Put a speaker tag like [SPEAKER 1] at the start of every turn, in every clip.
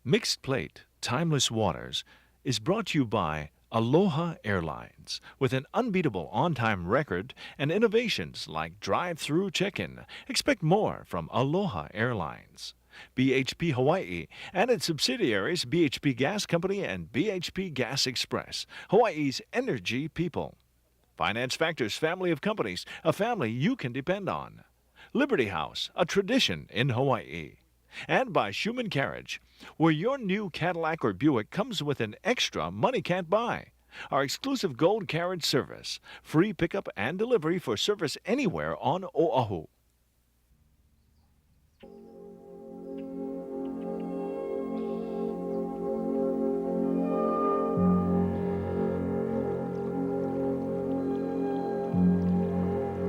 [SPEAKER 1] Mixed Plate, Timeless Waters is brought to you by Aloha Airlines with an unbeatable on-time record and innovations like drive-through check-in. Expect more from Aloha Airlines. BHP Hawaii and its subsidiaries BHP Gas Company and BHP Gas Express, Hawaii's energy people. Finance Factors family of companies, a family you can depend on. Liberty House, a tradition in Hawaii. And by Schumann Carriage, where your new Cadillac or Buick comes with an extra money can't buy. Our exclusive gold carriage service, free pickup and delivery for service anywhere on Oahu.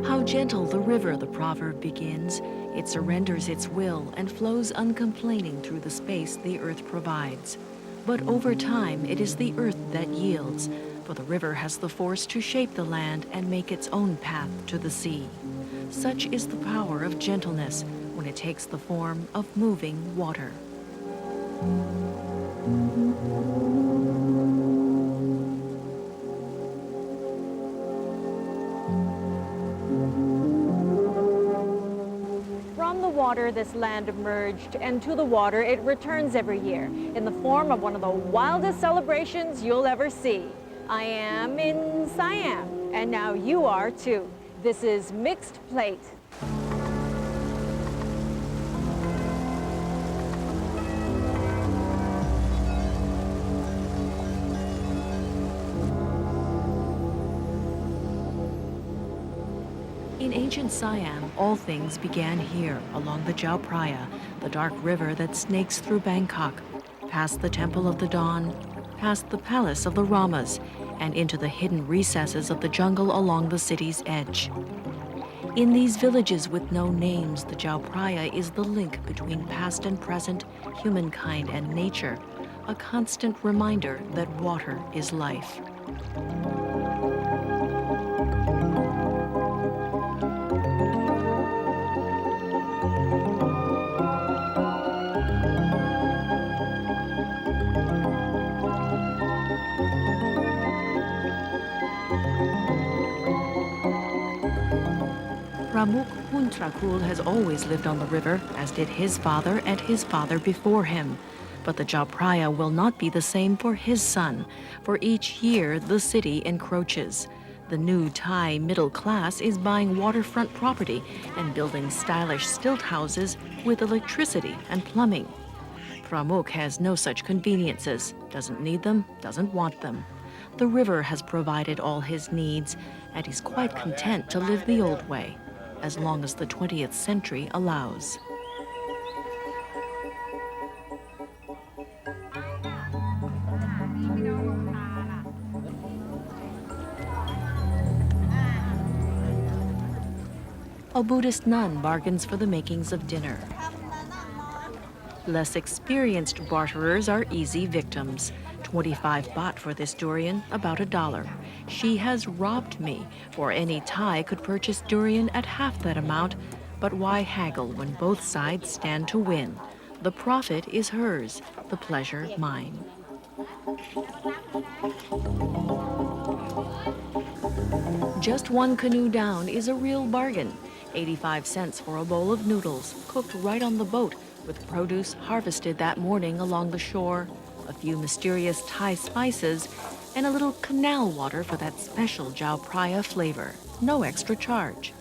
[SPEAKER 2] How gentle the river, the proverb begins. It surrenders its will and flows uncomplaining through the space the earth provides. But over time, it is the earth that yields, for the river has the force to shape the land and make its own path to the sea. Such is the power of gentleness when it takes the form of moving water.
[SPEAKER 3] This land emerged, and to the water it returns every year in the form of one of the wildest celebrations you'll ever see. I am in Siam, and now you are too. This is Mixed Plate.
[SPEAKER 2] In ancient Siam, all things began here, along the Chao Phraya, the dark river that snakes through Bangkok, past the Temple of the Dawn, past the Palace of the Ramas, and into the hidden recesses of the jungle along the city's edge. In these villages with no names, the Chao Phraya is the link between past and present, humankind and nature, a constant reminder that water is life. Pramuk Huntrakul has always lived on the river, as did his father and his father before him. But the Chao Phraya will not be the same for his son, for each year the city encroaches. The new Thai middle class is buying waterfront property and building stylish stilt houses with electricity and plumbing. Pramuk has no such conveniences, doesn't need them, doesn't want them. The river has provided all his needs, and he's quite content to live the old way, as long as the 20th century allows. A Buddhist nun bargains for the makings of dinner. Less experienced barterers are easy victims. 25 baht for this durian, about $1. She has robbed me, for any Thai could purchase durian at half that amount, but why haggle when both sides stand to win? The profit is hers, the pleasure mine. Just one canoe down is a real bargain. 85 cents for a bowl of noodles, cooked right on the boat, with produce harvested that morning along the shore, a few mysterious Thai spices, and a little canal water for that special Chao Phraya flavor. No extra charge.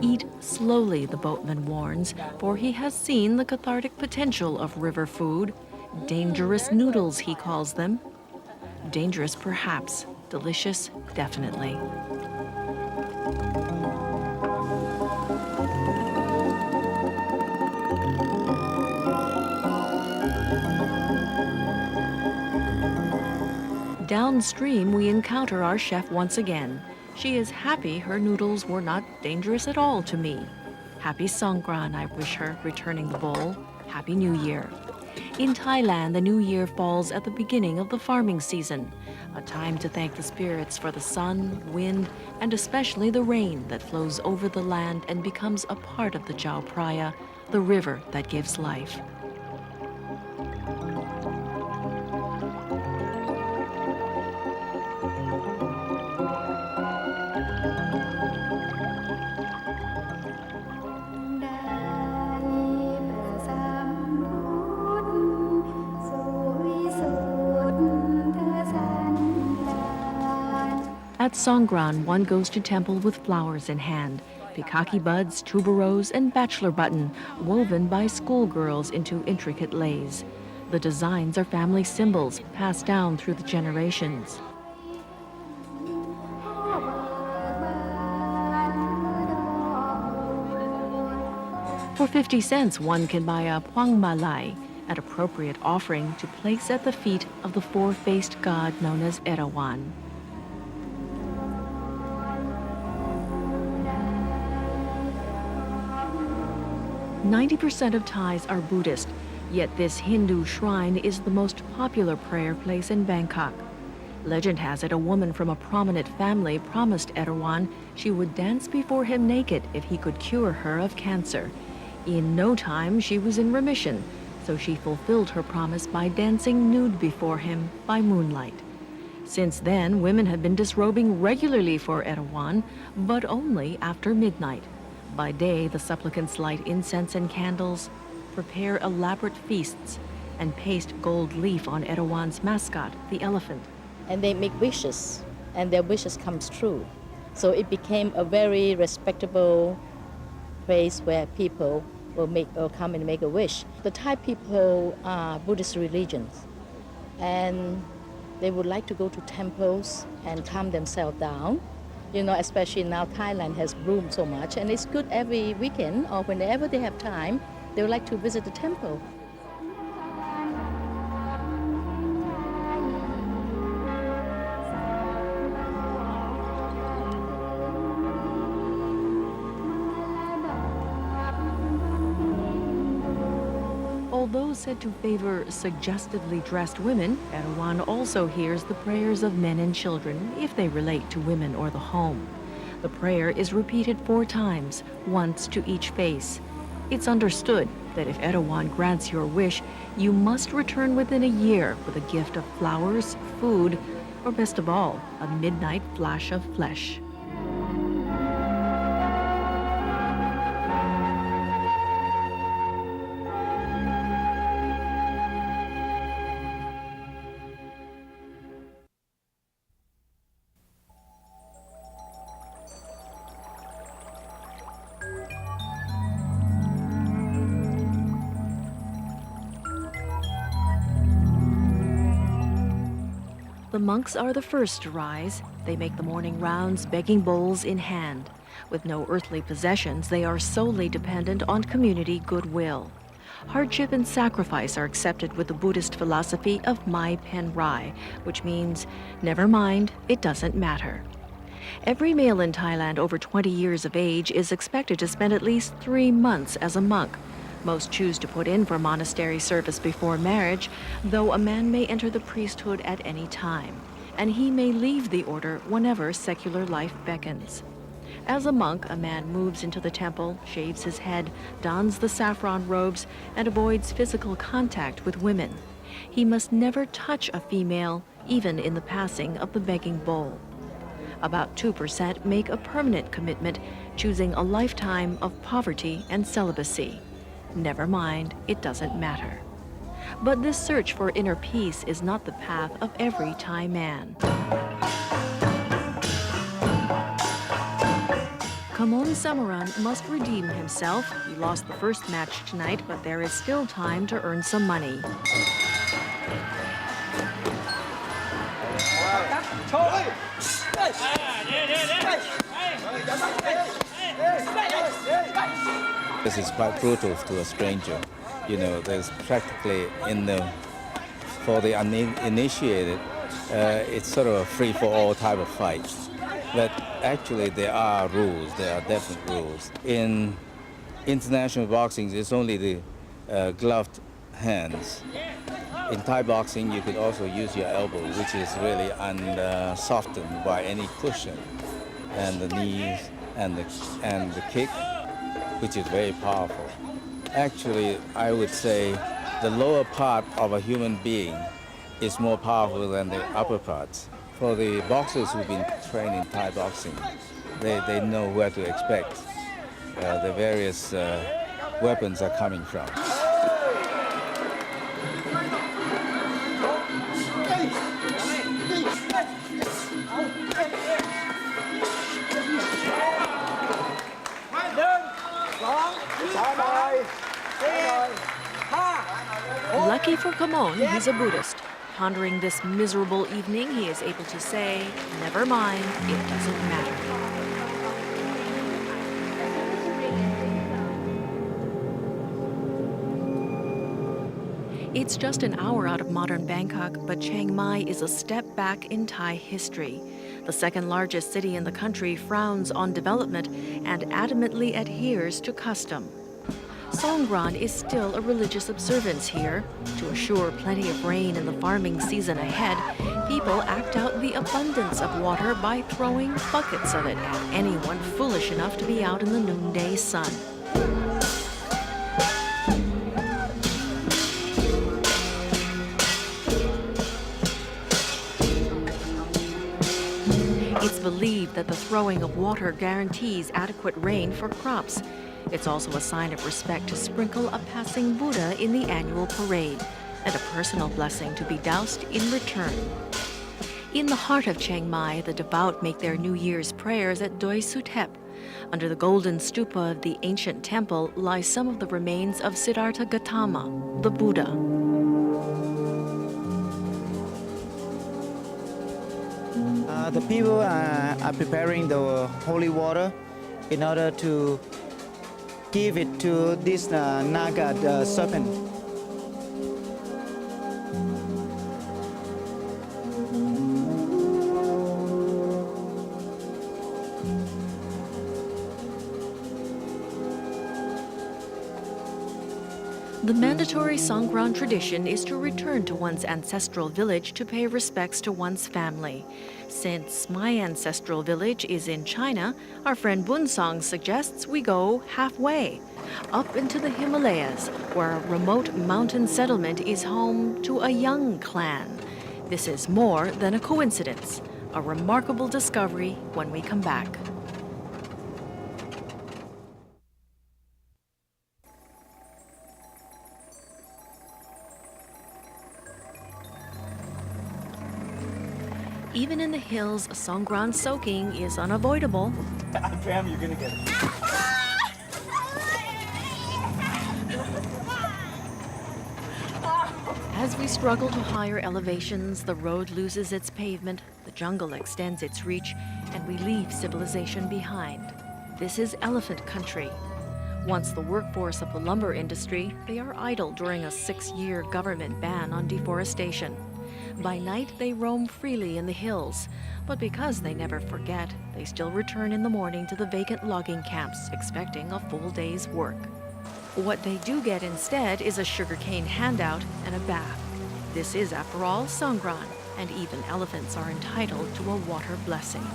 [SPEAKER 2] Eat slowly, the boatman warns, for he has seen the cathartic potential of river food. Dangerous noodles, he calls them. Dangerous, perhaps. Delicious, definitely. Downstream, we encounter our chef once again. She is happy her noodles were not dangerous at all to me. Happy Songkran, I wish her, returning the bowl. Happy New Year. In Thailand, the new year falls at the beginning of the farming season, a time to thank the spirits for the sun, wind, and especially the rain that flows over the land and becomes a part of the Chao Phraya, the river that gives life. At Songkran, one goes to temple with flowers in hand, pikaki buds, tuberose, and bachelor button, woven by schoolgirls into intricate lace. The designs are family symbols passed down through the generations. For 50 cents, one can buy a Puang Malai, an appropriate offering to place at the feet of the four-faced god known as Erawan. 90% of Thais are Buddhist, yet this Hindu shrine is the most popular prayer place in Bangkok. Legend has it a woman from a prominent family promised Erawan she would dance before him naked if he could cure her of cancer. In no time, she was in remission, so she fulfilled her promise by dancing nude before him by moonlight. Since then, women have been disrobing regularly for Erawan, but only after midnight. By day, the supplicants light incense and candles, prepare elaborate feasts, and paste gold leaf on Erawan's mascot, the elephant.
[SPEAKER 4] And they make wishes, and their wishes comes true. So it became a very respectable place where people will come and make a wish. The Thai people are Buddhist religions, and they would like to go to temples and calm themselves down. You know, especially now Thailand has bloomed so much, and it's good every weekend or whenever they have time, they would like to visit the temple.
[SPEAKER 2] Although said to favor suggestively dressed women, Erawan also hears the prayers of men and children if they relate to women or the home. The prayer is repeated 4 times, once to each face. It's understood that if Erawan grants your wish, you must return within a year with a gift of flowers, food, or best of all, a midnight flash of flesh. The monks are the first to rise. They make the morning rounds, begging bowls in hand. With no earthly possessions, they are solely dependent on community goodwill. Hardship and sacrifice are accepted with the Buddhist philosophy of Mai Pen Rai, which means, never mind, it doesn't matter. Every male in Thailand over 20 years of age is expected to spend at least 3 months as a monk. Most choose to put in for monastery service before marriage, though a man may enter the priesthood at any time, and he may leave the order whenever secular life beckons. As a monk, a man moves into the temple, shaves his head, dons the saffron robes, and avoids physical contact with women. He must never touch a female, even in the passing of the begging bowl. About 2% make a permanent commitment, choosing a lifetime of poverty and celibacy. Never mind, it doesn't matter. But this search for inner peace is not the path of every Thai man. Kamon Samaran must redeem himself. He lost the first match tonight, but there is still time to earn some money.
[SPEAKER 5] This is quite brutal to a stranger. You know, there's practically for the uninitiated, it's sort of a free-for-all type of fight. But actually there are rules, there are definite rules. In international boxing, it's only the gloved hands. In Thai boxing, you could also use your elbow, which is really unsoftened by any cushion, and the knees and the kick, which is very powerful. Actually, I would say the lower part of a human being is more powerful than the upper parts. For the boxers who've been trained in Thai boxing, they know where to expect the various weapons are coming from.
[SPEAKER 2] Lucky for Kamon, he's a Buddhist. Pondering this miserable evening, he is able to say, never mind, it doesn't matter. It's just an hour out of modern Bangkok, but Chiang Mai is a step back in Thai history. The second largest city in the country frowns on development and adamantly adheres to custom. Songkran is still a religious observance here. To assure plenty of rain in the farming season ahead, people act out the abundance of water by throwing buckets of it at anyone foolish enough to be out in the noonday sun. It's believed that the throwing of water guarantees adequate rain for crops. It's also a sign of respect to sprinkle a passing Buddha in the annual parade, and a personal blessing to be doused in return. In the heart of Chiang Mai, the devout make their New Year's prayers at Doi Suthep. Under the golden stupa of the ancient temple lie some of the remains of Siddhartha Gautama, the Buddha.
[SPEAKER 6] The people are preparing the holy water in order to give it to this Naga serpent.
[SPEAKER 2] The mandatory Songkran tradition is to return to one's ancestral village to pay respects to one's family. Since my ancestral village is in China, our friend Bunsong suggests we go halfway, up into the Himalayas, where a remote mountain settlement is home to a young clan. This is more than a coincidence, a remarkable discovery when we come back. Even in the hills, Songkran soaking is unavoidable.
[SPEAKER 6] Fam, you're gonna get it.
[SPEAKER 2] As we struggle to higher elevations, the road loses its pavement, the jungle extends its reach, and we leave civilization behind. This is elephant country. Once the workforce of the lumber industry, they are idle during a 6-year government ban on deforestation. By night, they roam freely in the hills, but because they never forget, they still return in the morning to the vacant logging camps, expecting a full day's work. What they do get instead is a sugarcane handout and a bath. This is, after all, Songkran, and even elephants are entitled to a water blessing.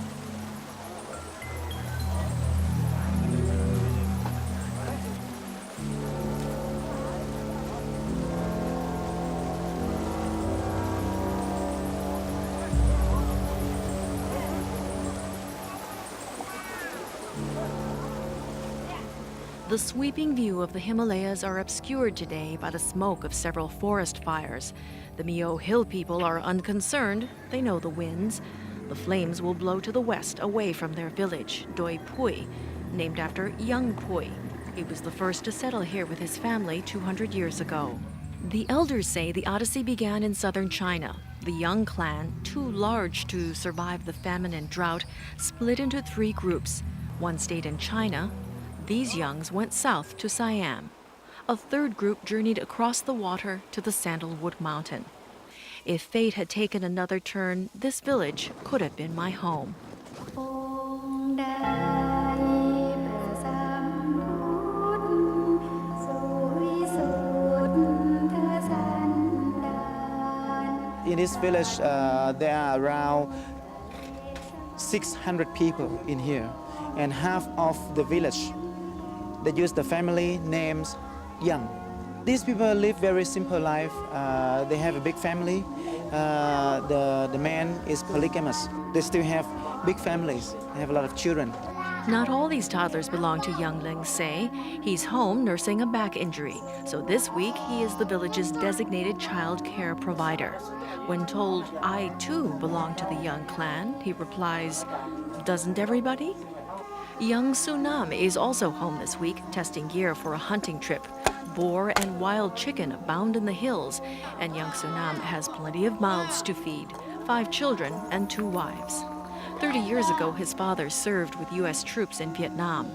[SPEAKER 2] The sweeping view of the Himalayas are obscured today by the smoke of several forest fires. The Mio Hill people are unconcerned. They know the winds. The flames will blow to the west, away from their village, Doi Pui, named after Young Pui. He was the first to settle here with his family 200 years ago. The elders say the odyssey began in southern China. The Young clan, too large to survive the famine and drought, split into 3 groups. One stayed in China. These Youngs went south to Siam. A 3rd group journeyed across the water to the Sandalwood Mountain. If fate had taken another turn, this village could have been my home.
[SPEAKER 6] In this village, there are around 600 people in here, and half of the village, they use the family names Yang. These people live very simple life. They have a big family. The man is polygamous. They still have big families. They have a lot of children.
[SPEAKER 2] Not all these toddlers belong to Young Ling Se. He's home nursing a back injury, so this week he is the village's designated child care provider. When told, "I too belong to the Young clan," he replies, "Doesn't everybody?" Young Sunam is also home this week, testing gear for a hunting trip. Boar and wild chicken abound in the hills, and Young Sunam has plenty of mouths to feed, 5 children and 2 wives. 30 years ago, his father served with U.S. troops in Vietnam.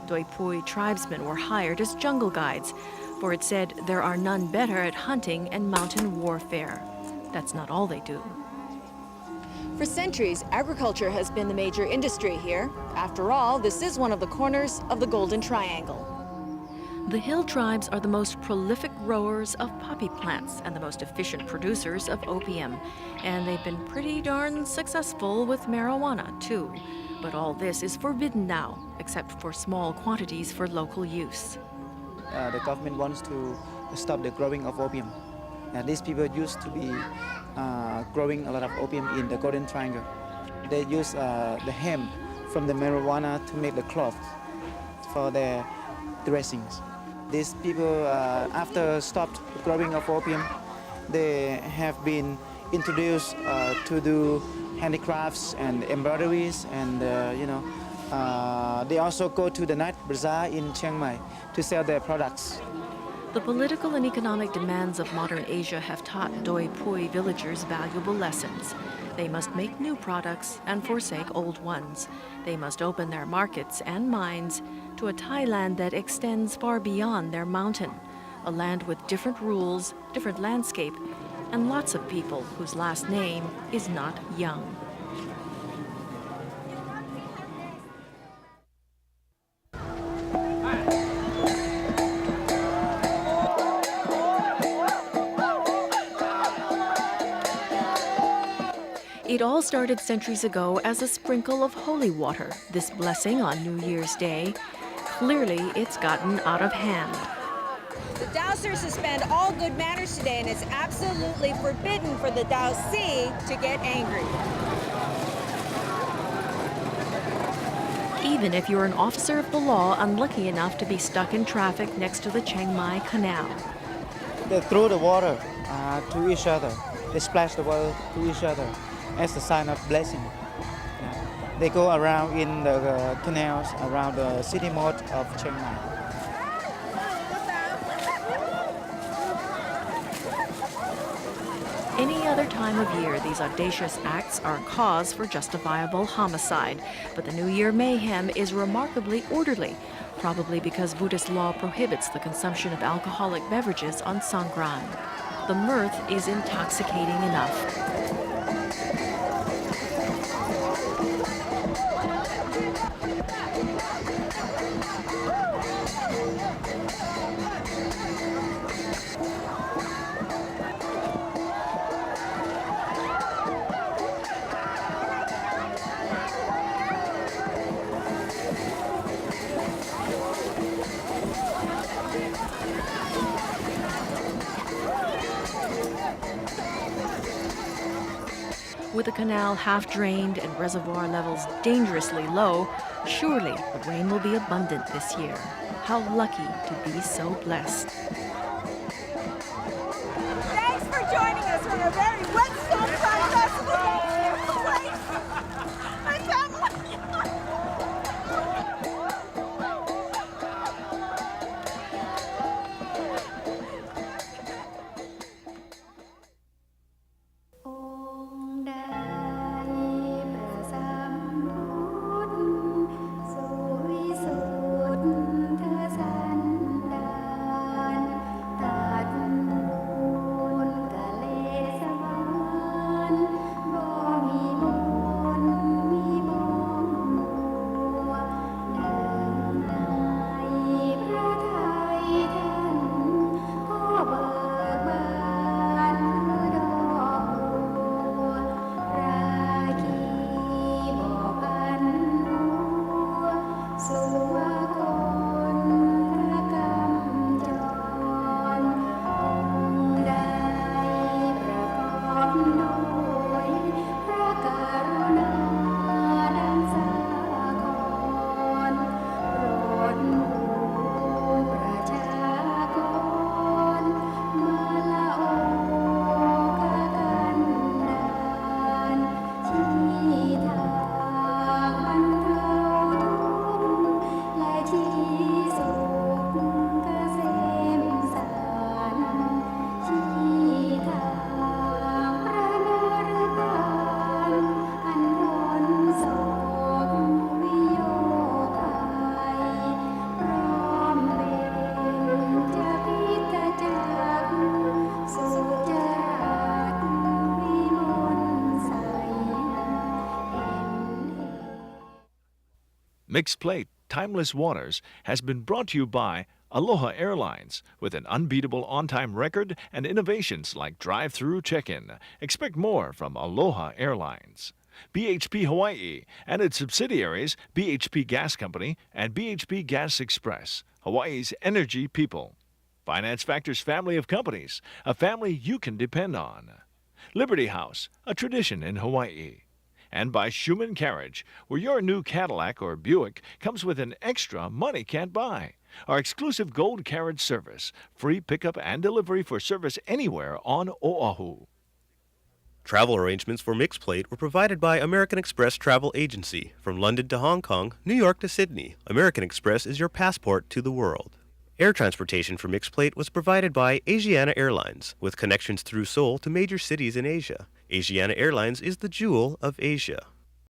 [SPEAKER 2] Doi Pui tribesmen were hired as jungle guides, for it said there are none better at hunting and mountain warfare. That's not all they do.
[SPEAKER 3] For centuries, agriculture has been the major industry here. After all, this is one of the corners of the Golden Triangle.
[SPEAKER 2] The hill tribes are the most prolific growers of poppy plants and the most efficient producers of opium. And they've been pretty darn successful with marijuana, too. But all this is forbidden now, except for small quantities for local use.
[SPEAKER 6] The government wants to stop the growing of opium. These people used to be growing a lot of opium in the Golden Triangle. They use the hemp from the marijuana to make the cloth for their dressings. These people, after stopped growing of opium, they have been introduced to do handicrafts and embroideries, and they also go to the night bazaar in Chiang Mai to sell their products.
[SPEAKER 2] The political and economic demands of modern Asia have taught Doi Pui villagers valuable lessons. They must make new products and forsake old ones. They must open their markets and minds to a Thailand that extends far beyond their mountain, a land with different rules, different landscape, and lots of people whose last name is not Young. It all started centuries ago as a sprinkle of holy water, this blessing on New Year's Day. Clearly, it's gotten out of hand.
[SPEAKER 3] The dowsers suspend all good manners today, and it's absolutely forbidden for the dowsee to get angry.
[SPEAKER 2] Even if you're an officer of the law unlucky enough to be stuck in traffic next to the Chiang Mai Canal.
[SPEAKER 6] They throw the water to each other. They splash the water to each other as a sign of blessing. They go around in the canals around the city mode of Chiang Mai.
[SPEAKER 2] Any other time of year, these audacious acts are cause for justifiable homicide. But the New Year mayhem is remarkably orderly, probably because Buddhist law prohibits the consumption of alcoholic beverages on Songkran. The mirth is intoxicating enough. With the canal half drained and reservoir levels dangerously low, surely the rain will be abundant this year. How lucky to be so blessed.
[SPEAKER 3] Thanks for joining us for a very wet Songkran festival. My family.
[SPEAKER 1] Mixed Plate Timeless Waters has been brought to you by Aloha Airlines with an unbeatable on-time record and innovations like drive-through check-in. Expect more from Aloha Airlines. BHP Hawaii and its subsidiaries BHP Gas Company and BHP Gas Express, Hawaii's energy people. Finance Factors family of companies, a family you can depend on. Liberty House, a tradition in Hawaii. And by Schumann Carriage, where your new Cadillac or Buick comes with an extra money can't buy. Our exclusive gold carriage service, free pickup and delivery for service anywhere on Oahu.
[SPEAKER 7] Travel arrangements for Mixed Plate were provided by American Express Travel Agency. From London to Hong Kong, New York to Sydney, American Express is your passport to the world. Air transportation for Mixed Plate was provided by Asiana Airlines, with connections through Seoul to major cities in Asia. Asiana Airlines is the jewel of Asia.